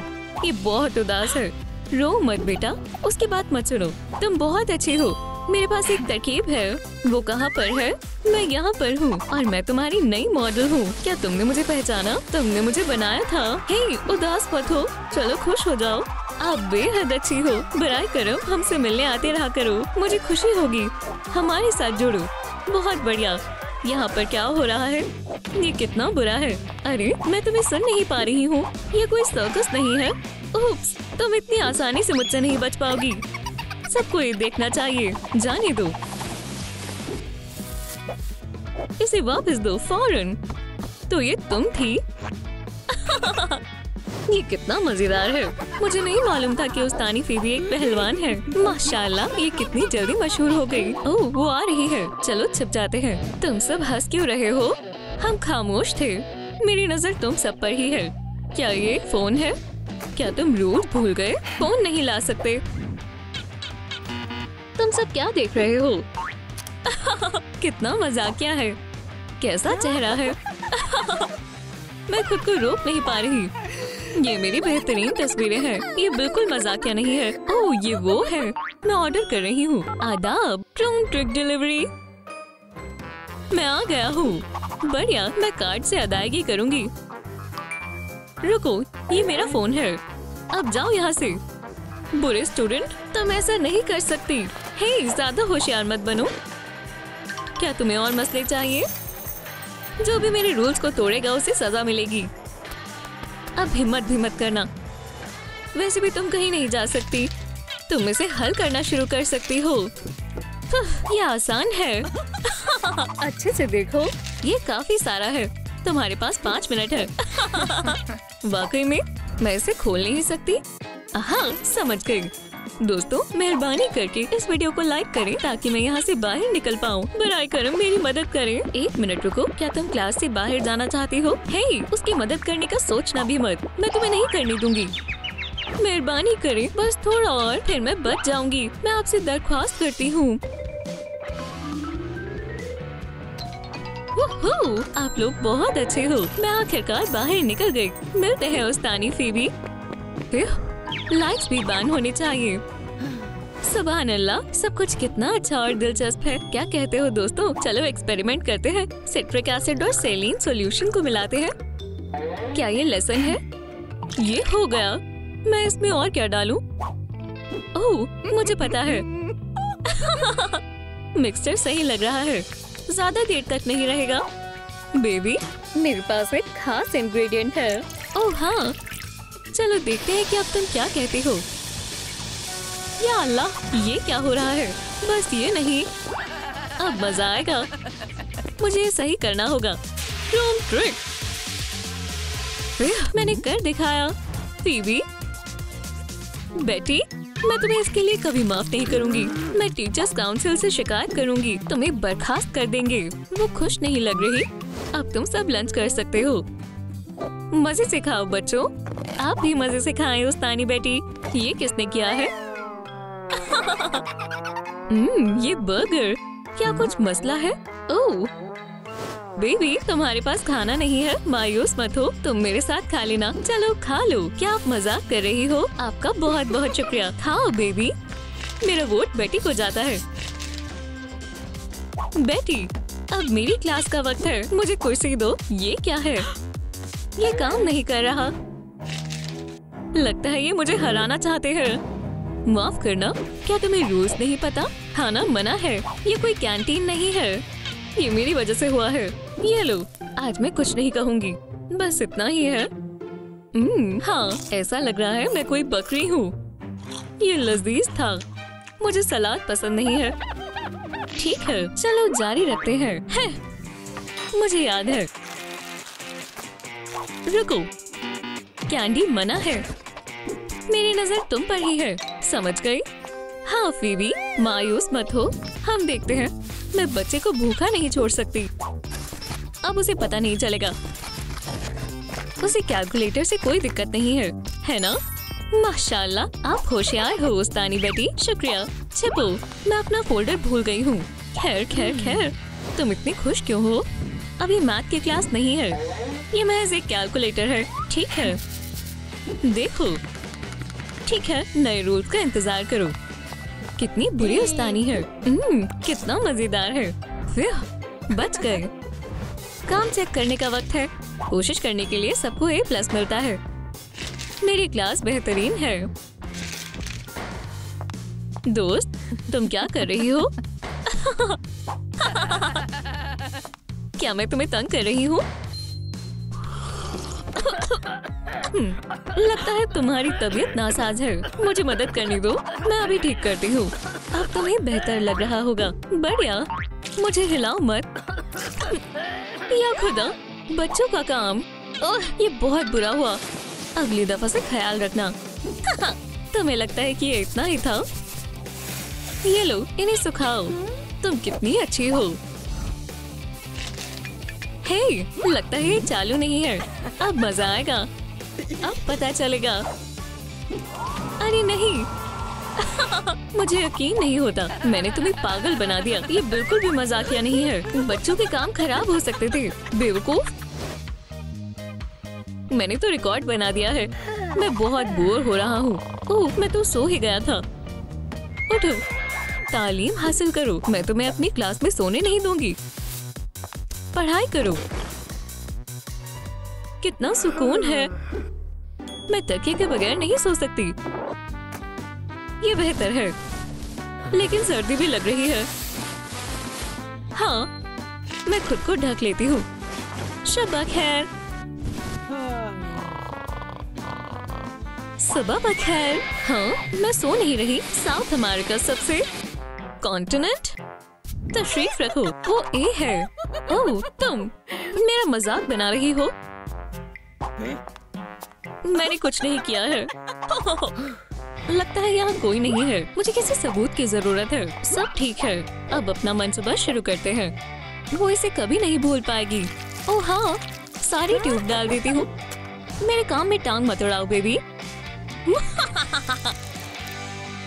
ये बहुत उदास है। रो मत बेटा, उसकी बात मत सुनो। तुम बहुत अच्छी हो। मेरे पास एक तरकीब है। वो कहाँ पर है? मैं यहाँ पर हूँ और मैं तुम्हारी नई मॉडल हूँ। क्या तुमने मुझे पहचाना? तुमने मुझे बनाया था। हे, उदास मत हो, चलो खुश हो जाओ। आप बेहद अच्छी हो। बराए करम हमसे मिलने आते रहा करो, मुझे खुशी होगी। हमारे साथ जुड़ो। बहुत बढ़िया। यहाँ पर क्या हो रहा है? ये कितना बुरा है। अरे, मैं तुम्हें सुन नहीं पा रही हूँ। ये कोई सर्कस नहीं है। उप्स, तुम इतनी आसानी से मुझसे नहीं बच पाओगी। सबको ये देखना चाहिए। जाने दो, इसे वापस दो फौरन। तो ये तुम थी? ये कितना मजेदार है। मुझे नहीं मालूम था कि उस्तानी फीबी एक पहलवान है। माशाल्लाह, ये कितनी जल्दी मशहूर हो गई। ओह, वो आ रही है। चलो छिप जाते हैं। तुम सब हंस क्यों रहे हो? हम खामोश थे। मेरी नजर तुम सब पर ही है। क्या ये एक फोन है? क्या तुम रूल भूल गए? फोन नहीं ला सकते। तुम सब क्या देख रहे हो? कितना मजाकिया है। कैसा चेहरा है। मैं खुद को रोक नहीं पा रही। ये मेरी बेहतरीन तस्वीरें हैं। ये बिल्कुल मजाकिया नहीं है। ओह, ये वो है। मैं ऑर्डर कर रही हूँ। आदाब, ट्रिक डिलीवरी। मैं आ गया हूँ। बढ़िया, मैं कार्ड से अदायगी करूँगी। रुको, ये मेरा फोन है। अब जाओ यहाँ से। बुरे स्टूडेंट, तुम ऐसा नहीं कर सकती। हे, ज्यादा होशियार मत बनो। क्या तुम्हें और मसले चाहिए? जो भी मेरे रूल्स को तोड़ेगा उसे सजा मिलेगी। अब हिम्मत भी मत करना। वैसे भी तुम कहीं नहीं जा सकती। तुम इसे हल करना शुरू कर सकती हो। ये आसान है। अच्छे से देखो, ये काफी सारा है। तुम्हारे पास 5 मिनट है। वाकई में मैं इसे खोल नहीं सकती। हाँ, समझ गई। दोस्तों, मेहरबानी करके इस वीडियो को लाइक करें ताकि मैं यहाँ से बाहर निकल पाऊँ। बराए करम मेरी मदद करें। 1 मिनट रुको, क्या तुम क्लास से बाहर जाना चाहती हो? हे, उसकी मदद करने का सोचना भी मत, मैं तुम्हें नहीं करने दूंगी। मेहरबानी करें, बस थोड़ा और, फिर मैं बच जाऊंगी। मैं आपसे दरख्वास्त करती हूँ। आप लोग बहुत अच्छे हो। मैं आखिरकार बाहर निकल गई। मिलते हैं उस्तानी फीबी। लाइट्स भी बंद होनी चाहिए। सुभान अल्लाह, सब कुछ कितना अच्छा और दिलचस्प है। क्या कहते हो दोस्तों? चलो एक्सपेरिमेंट करते हैं। सिट्रिक एसिड और सेलीन सॉल्यूशन को मिलाते हैं। क्या ये लेसन है? ये हो गया। मैं इसमें और क्या डालूं? ओह, मुझे पता है। मिक्सचर सही लग रहा है। ज्यादा देर तक नहीं रहेगा। बेबी, मेरे पास एक खास इंग्रेडिएंट है। ओह हाँ, चलो देखते हैं कि अब तुम क्या कहती हो। या अल्लाह, ये क्या हो रहा है? बस ये नहीं, अब मजा आएगा। मुझे सही करना होगा। रूम ट्रिक मैंने कर दिखाया। फीबी, बेटी, मैं तुम्हें इसके लिए कभी माफ नहीं करूंगी। मैं टीचर्स काउंसिल से शिकायत करूंगी। तुम्हें बर्खास्त कर देंगे। वो खुश नहीं लग रही। अब तुम सब लंच कर सकते हो। मजे से खाओ बच्चों। आप भी मजे से खाएं उस्तानी बेटी। ये किसने किया है? ये बर्गर। क्या कुछ मसला है? ओह बेबी, तुम्हारे पास खाना नहीं है? मायूस मत हो, तुम मेरे साथ खा लेना। चलो खा लो। क्या आप मजाक कर रही हो? आपका बहुत बहुत शुक्रिया। खाओ बेबी। मेरा वोट बेटी को जाता है। बेटी, अब मेरी क्लास का वक्त है। मुझे कुर्सी दो। ये क्या है? ये काम नहीं कर रहा। लगता है ये मुझे हराना चाहते हैं। माफ करना, क्या तुम्हें रूल्स नहीं पता? खाना मना है। ये कोई कैंटीन नहीं है। ये मेरी वजह से हुआ है। ये लो, आज मैं कुछ नहीं कहूँगी। बस इतना ही है। हाँ, ऐसा लग रहा है मैं कोई बकरी हूँ। ये लजीज था। मुझे सलाद पसंद नहीं है। ठीक है, चलो जारी रखते हैं। मुझे याद है। रुको, कैंडी मना है। मेरी नजर तुम पर ही है। समझ गई? हाँ फीबी, मायूस मत हो। हम देखते हैं। मैं बच्चे को भूखा नहीं छोड़ सकती। अब उसे पता नहीं चलेगा। उसे कैलकुलेटर से कोई दिक्कत नहीं है ना? माशाल्लाह, आप होशियार हो उस्तानी बेटी। शुक्रिया। छिपो, मैं अपना फोल्डर भूल गई हूँ। खैर खैर खैर, तुम इतनी खुश क्यों हो? अभी मैथ की क्लास नहीं है। ये महज एक कैलकुलेटर है। ठीक है, देखो। ठीक है, नए रूल्स का इंतजार करो। कितनी बुरी उस्तानी है। कितना मजेदार है। बच गए। काम चेक करने का वक्त है। कोशिश करने के लिए सबको A+ मिलता है। मेरी क्लास बेहतरीन है। दोस्त, तुम क्या कर रही हो? क्या मैं तुम्हें तंग कर रही हूँ? लगता है तुम्हारी तबीयत नासाज है। मुझे मदद करने दो, मैं अभी ठीक करती हूँ। अब तुम्हें बेहतर लग रहा होगा। बढ़िया, मुझे हिलाओ मत। या खुदा, बच्चों का काम। ओह, ये बहुत बुरा हुआ। अगली दफा से ख्याल रखना। तुम्हें लगता है कि ये इतना ही था? ये लो, इन्हें सुखाओ। तुम कितनी अच्छी हो। हे, लगता है ये चालू नहीं है। अब मजा आएगा। अब पता चलेगा। अरे नहीं। मुझे यकीन नहीं होता, मैंने तुम्हें पागल बना दिया। ये बिल्कुल भी मजाकिया नहीं है। बच्चों के काम खराब हो सकते थे, बेवकूफ। मैंने तो रिकॉर्ड बना दिया है। मैं बहुत बोर हो रहा हूँ। ओह, मैं तो सो ही गया था। उठो, तालीम हासिल करो। मैं तुम्हें अपनी क्लास में सोने नहीं दूंगी। पढ़ाई करो। कितना सुकून है। मैं तकिए के बगैर नहीं सो सकती। ये बेहतर है, लेकिन सर्दी भी लग रही है। हाँ, मैं खुद को ढक लेती हूँ। शब्बा खैर। सुबह बखैर। हाँ, मैं सो नहीं रही। साउथ अमेरिका सबसे कॉन्टिनेंट। तशरीफ रखो, वो ए है। ओह, तुम मेरा मजाक बना रही हो? मैंने कुछ नहीं किया है। लगता है यहाँ कोई नहीं है। मुझे किसी सबूत की जरूरत है। सब ठीक है, अब अपना मंसूबा शुरू करते हैं। वो इसे कभी नहीं भूल पाएगी। ओह हाँ, सारी ट्यूब डाल देती हूँ। मेरे काम में टांग मत उड़ाओ बेबी।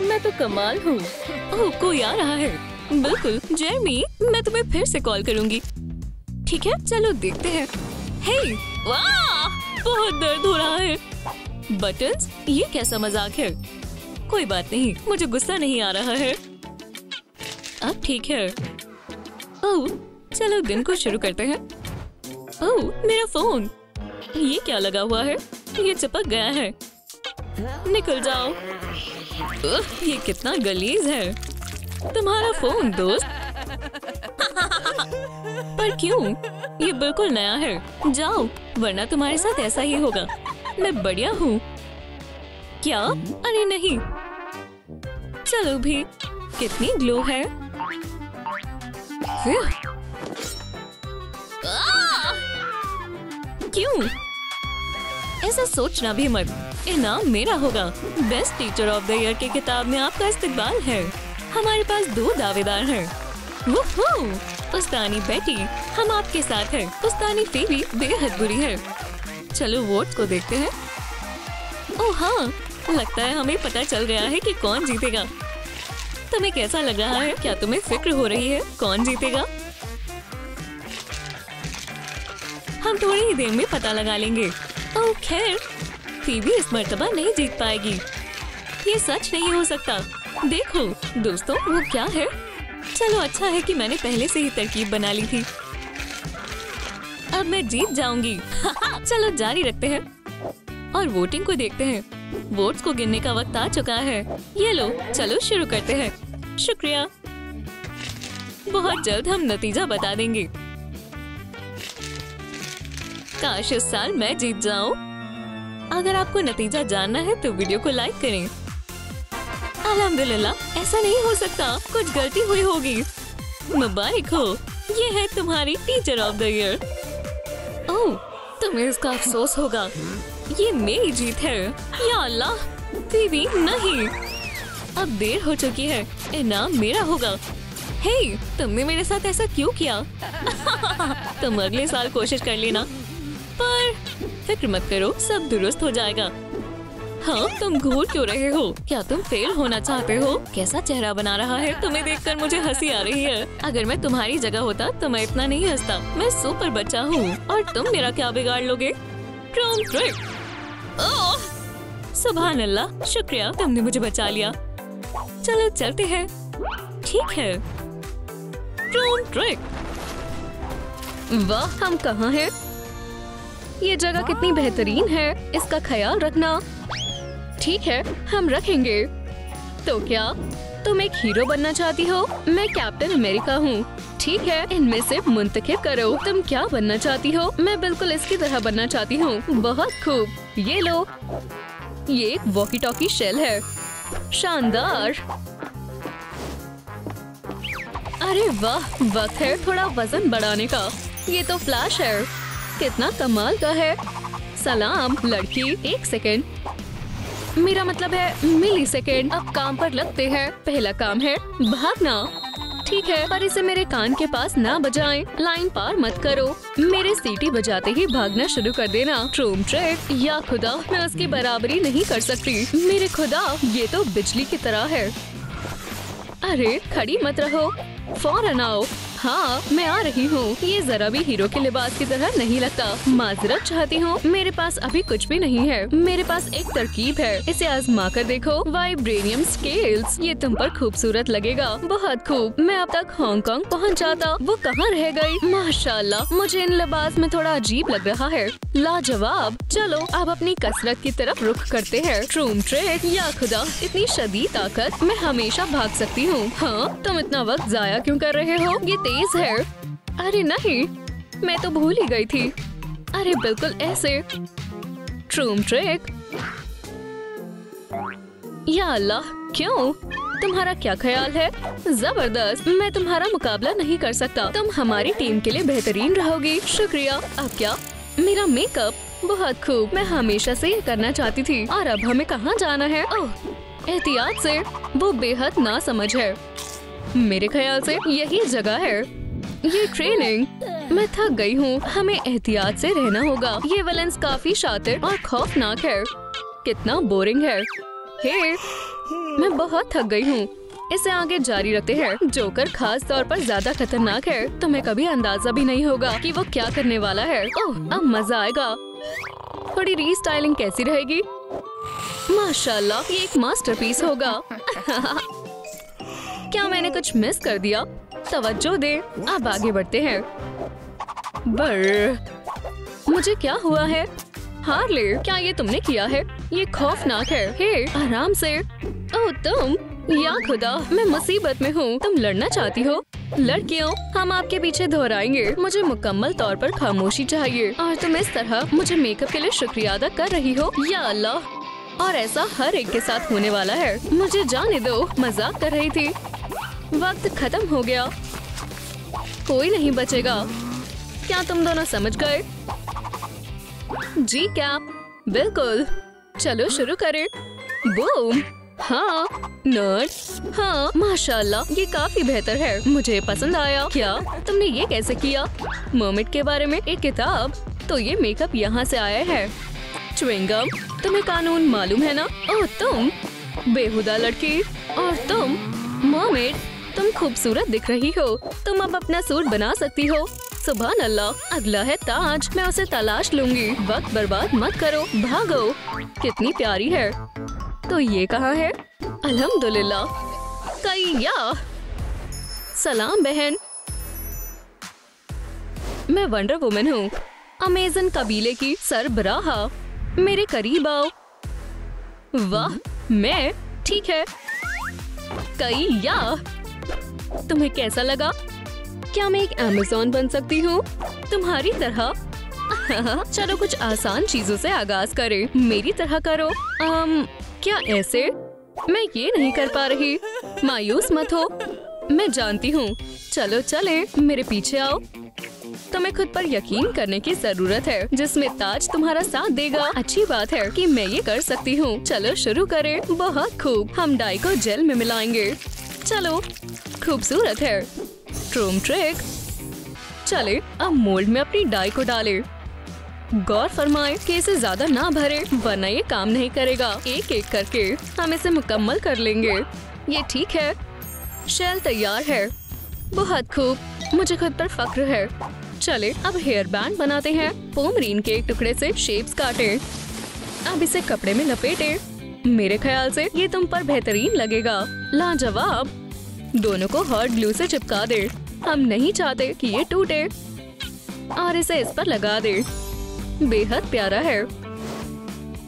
मैं तो कमाल हूँ। ओह, कोई आ रहा है। बिल्कुल जेरमी, मैं तुम्हें फिर से कॉल करूँगी। ठीक है, चलो देखते हैं। हे, वाह, बहुत दर्द हो रहा है। बटन्स, ये कैसा मजाक है? कोई बात नहीं, मुझे गुस्सा नहीं आ रहा है। अब ठीक है। ओह, चलो दिन को शुरू करते हैं। ओह, मेरा फोन, ये क्या लगा हुआ है? ये चिपक गया है। निकल जाओ। ये कितना गलीज है। तुम्हारा फोन दोस्त। पर क्यों? ये बिल्कुल नया है। जाओ, वरना तुम्हारे साथ ऐसा ही होगा। मैं बढ़िया हूँ। क्या? अरे नहीं। चलो भी, कितनी ग्लो है। क्यों? ऐसा सोचना भी मत। इनाम मेरा होगा। Best teacher of the year की किताब में आपका इस्तकबाल है। हमारे पास 2 दावेदार हैं। वुहू! उस्तानी बेटी, हम आपके साथ हैं। उस्तानी फेबी बेहद बुरी है। चलो वोट को देखते हैं। ओह हाँ, लगता है हमें पता चल गया है कि कौन जीतेगा। तुम्हें कैसा लग रहा है? क्या तुम्हें फिक्र हो रही है कौन जीतेगा? हम थोड़ी ही देर में पता लगा लेंगे। ओह खैर, फेबी इस मर्तबा नहीं जीत पाएगी। ये सच नहीं हो सकता। देखो दोस्तों, वो क्या है? चलो अच्छा है कि मैंने पहले से ही तरकीब बना ली थी। अब मैं जीत जाऊंगी। चलो जारी रखते हैं और वोटिंग को देखते हैं। वोट्स को गिनने का वक्त आ चुका है। ये लो, चलो शुरू करते हैं। शुक्रिया। बहुत जल्द हम नतीजा बता देंगे। काश इस साल मैं जीत जाऊं। अगर आपको नतीजा जानना है तो वीडियो को लाइक करें। अल्हम्दुलिल्लाह, ऐसा नहीं हो सकता, कुछ गलती हुई होगी। मुबारक हो, ये है तुम्हारी टीचर ऑफ द ईयर। ओह, तुम्हें इसका अफसोस होगा। ये मेरी जीत है। या अल्लाह, फेबी नहीं। अब देर हो चुकी है। इनाम मेरा होगा। हे, तुमने मेरे साथ ऐसा क्यों किया? तुम अगले साल कोशिश कर लेना। पर फिक्र मत करो, सब दुरुस्त हो जाएगा। हाँ, तुम घूर क्यों रहे हो? क्या तुम फेल होना चाहते हो? कैसा चेहरा बना रहा है? तुम्हें देखकर मुझे हंसी आ रही है। अगर मैं तुम्हारी जगह होता तो मैं इतना नहीं हंसता। मैं सुपर बच्चा हूँ और तुम मेरा क्या बिगाड़ लोगे? Chrome trick. ओह, सुभान अल्लाह, शुक्रिया, तुमने मुझे बचा लिया। चलो चलते हैं। ठीक है। Chrome trick. वाह, हम कहाँ हैं? ये जगह कितनी बेहतरीन है। इसका ख्याल रखना। ठीक है, हम रखेंगे। तो क्या तुम एक हीरो बनना चाहती हो? मैं कैप्टन अमेरिका हूँ। ठीक है, इनमें से मुंतखब करो। तुम क्या बनना चाहती हो? मैं बिल्कुल इसकी तरह बनना चाहती हूँ। बहुत खूब, ये लो। ये एक वॉकी टॉकी शेल है। शानदार। अरे वाह, वक्त है थोड़ा वजन बढ़ाने का। ये तो फ्लैश है। कितना कमाल का है। सलाम लड़की। 1 सेकेंड, मेरा मतलब है मिली सेकेंड। अब काम पर लगते हैं। पहला काम है भागना। ठीक है, पर इसे मेरे कान के पास ना बजाएं। लाइन पार मत करो। मेरे सीटी बजाते ही भागना शुरू कर देना। ट्रूम ट्रिक। या खुदा, मैं उसकी बराबरी नहीं कर सकती। मेरे खुदा, ये तो बिजली की तरह है। अरे खड़ी मत रहो, फौरन आओ। हाँ, मैं आ रही हूँ। ये जरा भी हीरो के लिबास की तरह नहीं लगता। माजरत चाहती हूँ, मेरे पास अभी कुछ भी नहीं है। मेरे पास एक तरकीब है, इसे आजमा कर देखो। वाइब्रेनियम स्केल्स, ये तुम पर खूबसूरत लगेगा। बहुत खूब। मैं अब तक हांगकांग पहुँच जाता। वो कहाँ रह गई? माशाल्लाह, मुझे इन लिबास में थोड़ा अजीब लग रहा है। लाजवाब। चलो अब अपनी कसरत की तरफ रुख करते हैं। ट्रूम ट्रिक। या खुदा, इतनी शदीद ताकत, मैं हमेशा भाग सकती हूँ। हाँ, तुम इतना वक्त जाया क्यों कर रहे हो? ये तेज है। अरे नहीं, मैं तो भूल ही गई थी। अरे बिल्कुल ऐसे। ट्रूम ट्रिक। या अल्लाह, क्यों? तुम्हारा क्या ख्याल है? जबरदस्त, मैं तुम्हारा मुकाबला नहीं कर सकता। तुम हमारी टीम के लिए बेहतरीन रहोगी। शुक्रिया। अब क्या? मेरा मेकअप बहुत खूब, मैं हमेशा से ये करना चाहती थी। और अब हमें कहाँ जाना है? ओह, एहतियात से, वो बेहद नासमझ है। मेरे ख्याल से यही जगह है। ये ट्रेनिंग, मैं थक गई हूँ। हमें एहतियात से रहना होगा। ये विलेंस काफी शातिर और खौफनाक है। कितना बोरिंग है। हे, मैं बहुत थक गई हूँ। इसे आगे जारी रखते हैं। जोकर खास तौर पर ज्यादा खतरनाक है। तुम्हें कभी अंदाजा भी नहीं होगा कि वो क्या करने वाला है। ओह, अब मजा आएगा। थोड़ी रीस्टाइलिंग कैसी रहेगी? माशाल्लाह, ये एक मास्टरपीस होगा। क्या मैंने कुछ मिस कर दिया? तवज्जो दे। अब आगे बढ़ते हैं। मुझे क्या हुआ है? हार्ले, क्या ये तुमने किया है? ये खौफनाक है। हे, आराम से। ओह तुम, या खुदा, मैं मुसीबत में हूँ। तुम लड़ना चाहती हो? लड़कियों, हम आपके पीछे दोहराएंगे। मुझे मुकम्मल तौर पर खामोशी चाहिए। और तुम इस तरह मुझे मेकअप के लिए शुक्रिया अदा कर रही हो। या अल्लाह, और ऐसा हर एक के साथ होने वाला है। मुझे जाने दो, मजाक कर रही थी। वक्त खत्म हो गया, कोई नहीं बचेगा। क्या तुम दोनों समझ गए? जी क्या? बिल्कुल। चलो शुरू करें। बूम। हाँ, नर्ड। हाँ, माशाल्लाह, ये काफी बेहतर है। मुझे पसंद आया। क्या तुमने ये कैसे किया? मर्मेड के बारे में एक किताब? तो ये मेकअप यहाँ से आया है। च्युइंगम, तुम्हें कानून मालूम है ना? ओह तुम बेहुदा लड़की। और तुम मर्मेड, तुम खूबसूरत दिख रही हो। तुम अब अपना सूट बना सकती हो। सुभान अल्लाह। अगला है ताज। मैं उसे तलाश लूंगी। वक्त बर्बाद मत करो, भागो। कितनी प्यारी है। तो ये कहाँ है? अल्हम्दुलिल्लाह। कैया। सलाम बहन। मैं वंडर वुमन हूँ, अमेज़न कबीले की सरबराहा। मेरे करीब आओ। वाह, मैं ठीक है। कैया, तुम्हें कैसा लगा? क्या मैं एक अमेज़न बन सकती हूँ तुम्हारी तरह? चलो कुछ आसान चीजों से आगाज करें। मेरी तरह करो। क्या ऐसे? मैं ये नहीं कर पा रही। मायूस मत हो, मैं जानती हूँ। चलो चले, मेरे पीछे आओ। तुम्हें खुद पर यकीन करने की जरूरत है, जिसमें ताज तुम्हारा साथ देगा। अच्छी बात है कि मैं ये कर सकती हूँ। चलो शुरू करें। बहुत खूब, हम डाई को जेल में मिलाएंगे। चलो, खूबसूरत है। ट्रूम ट्रिक। चले, अब मोल्ड में अपनी डाई को डालें। गौर फरमाएं कि इसे ज्यादा ना भरे, वरना ये काम नहीं करेगा। एक एक करके हम इसे मुकम्मल कर लेंगे। ये ठीक है। शेल तैयार है। बहुत खूब, मुझे खुद पर फक्र है। चले, अब हेयर बैंड बनाते हैं। पोमरीन के एक टुकड़े से शेप्स काटें। अब इसे कपड़े में लपेटें। मेरे ख्याल से ये तुम पर बेहतरीन लगेगा। लाजवाब। दोनों को हॉट ग्लू से चिपका दे। हम नहीं चाहते कि ये टूटे। और इसे इस पर लगा दे। बेहद प्यारा है।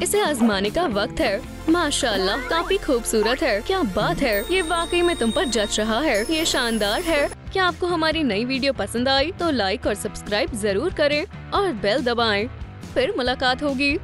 इसे आजमाने का वक्त है। माशाल्लाह, काफी खूबसूरत है। क्या बात है, ये वाकई में तुम पर जच रहा है। ये शानदार है। क्या आपको हमारी नई वीडियो पसंद आई तो लाइक और सब्सक्राइब जरूर करें और बेल दबाएं। फिर मुलाकात होगी।